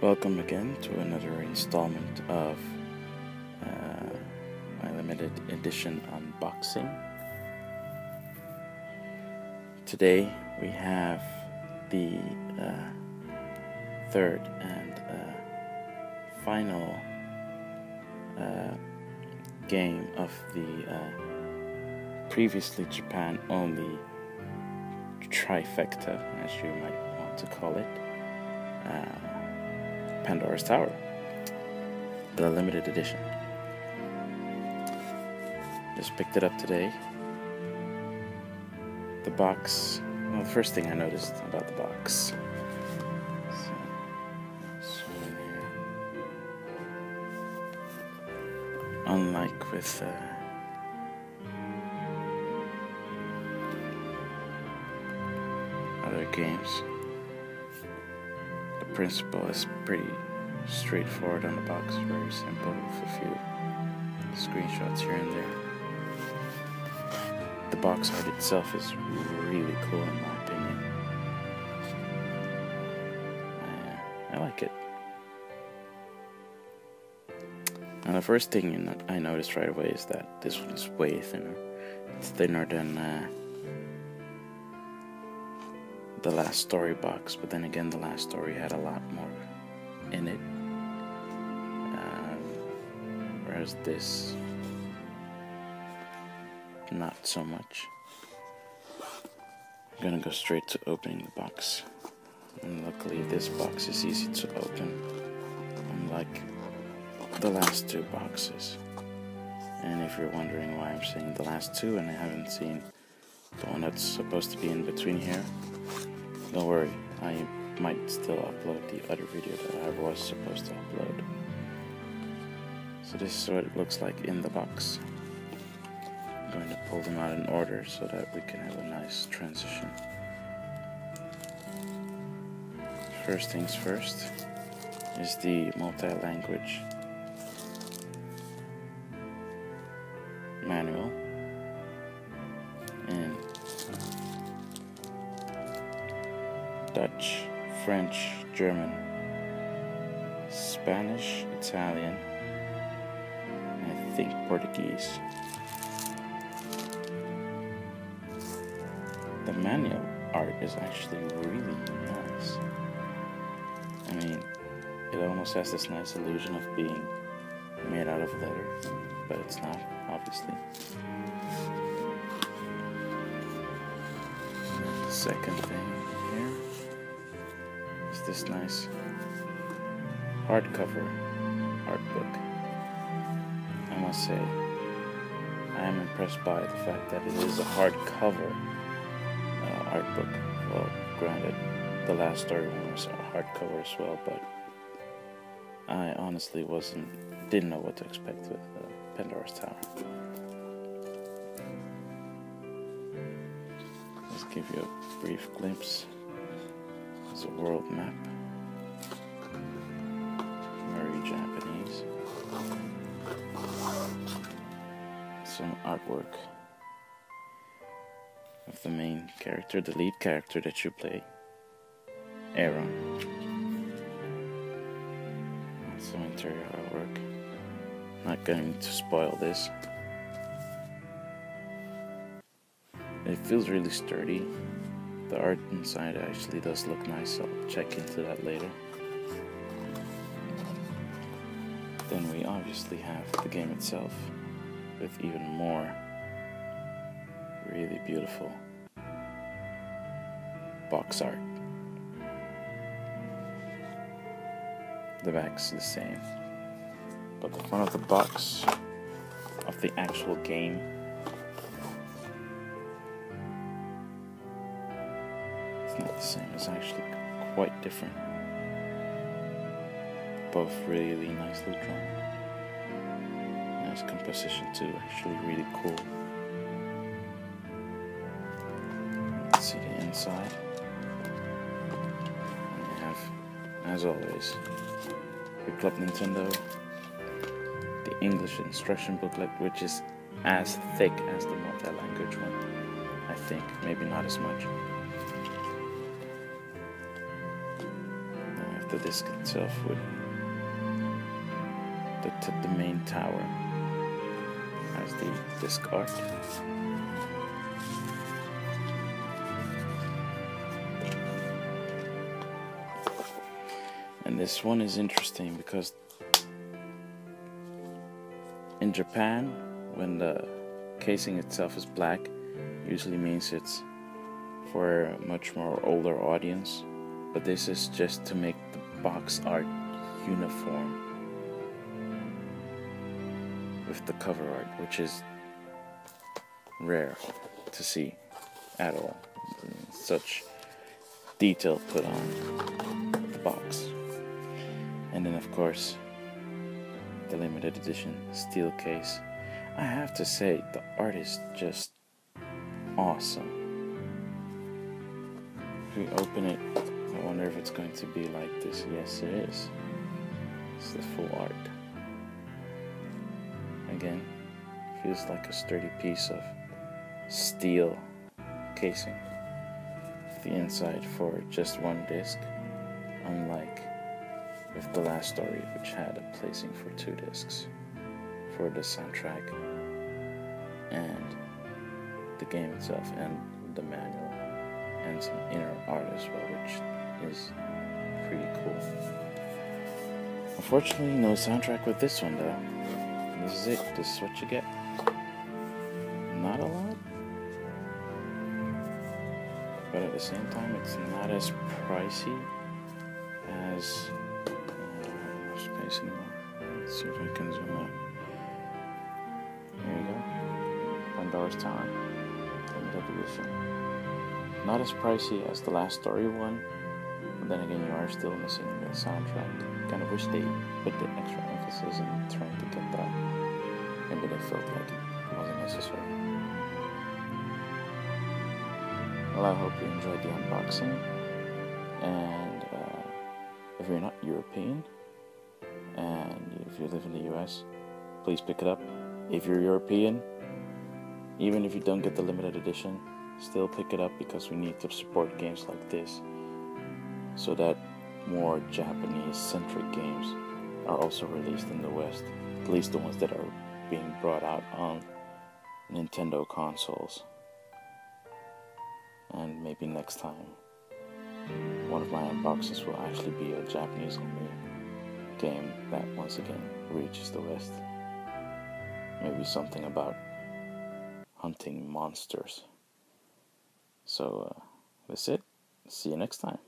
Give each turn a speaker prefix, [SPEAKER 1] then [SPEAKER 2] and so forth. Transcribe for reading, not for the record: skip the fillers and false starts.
[SPEAKER 1] Welcome again to another installment of my limited edition unboxing. Today we have the third and final game of the previously Japan only trifecta, as you might want to call it. Pandora's Tower, the limited edition. Just picked it up today. The box, well, the first thing I noticed about the box. So in here. Unlike with other games, the principle is pretty straightforward on the box, very simple with a few screenshots here and there. The box art itself is really cool in my opinion. I like it. Now the first thing I noticed right away is that this one is way thinner. It's thinner than the last story box, but then again the last story had a lot more in it, whereas this not so much. I'm gonna go straight to opening the box, and luckily this box is easy to open, unlike the last two boxes. And if you're wondering why I'm saying the last two and I haven't seen the one that's supposed to be in between here, don't worry, I might still upload the other video that I was supposed to upload. So this is what it looks like in the box. I'm going to pull them out in order so that we can have a nice transition. First things first is the multi-language manual in Dutch, French, German, Spanish, Italian, and I think Portuguese. The manual art is actually really nice. I mean, it almost has this nice illusion of being made out of leather, but it's not, obviously. And the second thing here is this nice hardcover art book. I must say, I am impressed by the fact that it is a hardcover art book. Well, granted, the last story one was a hardcover as well, but I honestly didn't know what to expect with Pandora's Tower. Let's give you a brief glimpse. It's a world map, very Japanese. Some artwork of the main character, the lead character that you play, Aaron. Some interior artwork. Not going to spoil this. It feels really sturdy. The art inside actually does look nice. I'll check into that later. Then we obviously have the game itself with even more really beautiful box art. The back's the same, but the front of the box of the actual game it's not the same. It's actually quite different. Both really nicely drawn. Nice composition too, actually really cool. Let's see the inside. We have, as always, your Club Nintendo, the English instruction booklet, which is as thick as the multi-language one, I think, maybe not as much. with the disc itself, with the main tower as the disc art. And this one is interesting because in Japan, when the casing itself is black, usually means it's for a much more older audience, but this is just to make the box art uniform with the cover art, which is rare to see at all. Such detail put on the box. And then of course the limited edition steel case. I have to say, the art is just awesome. If we open it, I wonder if it's going to be like this. Yes, it is. It's the full art. Again, feels like a sturdy piece of steel casing. The inside for just one disc, unlike with the last story, which had a placing for 2 discs for the soundtrack and the game itself, and the manual, and some inner art as well, which is pretty cool. Unfortunately, no soundtrack with this one though. This is it. This is what you get. Not a lot, but at the same time, it's not as pricey as. I don't have enough space anymore. Let's see if I can zoom out. There you go. Pandora's Tower, limited edition. Not as pricey as the last story one, but then again, you are still missing the soundtrack. Kind of wish they put the extra emphasis in trying to get that. Maybe they felt like it wasn't necessary. Well, I hope you enjoyed the unboxing, and if you're not European, and if you live in the US, please pick it up. If you're European, even if you don't get the limited edition, still pick it up, because we need to support games like this, so that more Japanese-centric games are also released in the West, at least the ones that are being brought out on Nintendo consoles. And maybe next time, one of my unboxings will actually be a Japanese-only game that once again reaches the West. Maybe something about hunting monsters. So that's it. See you next time.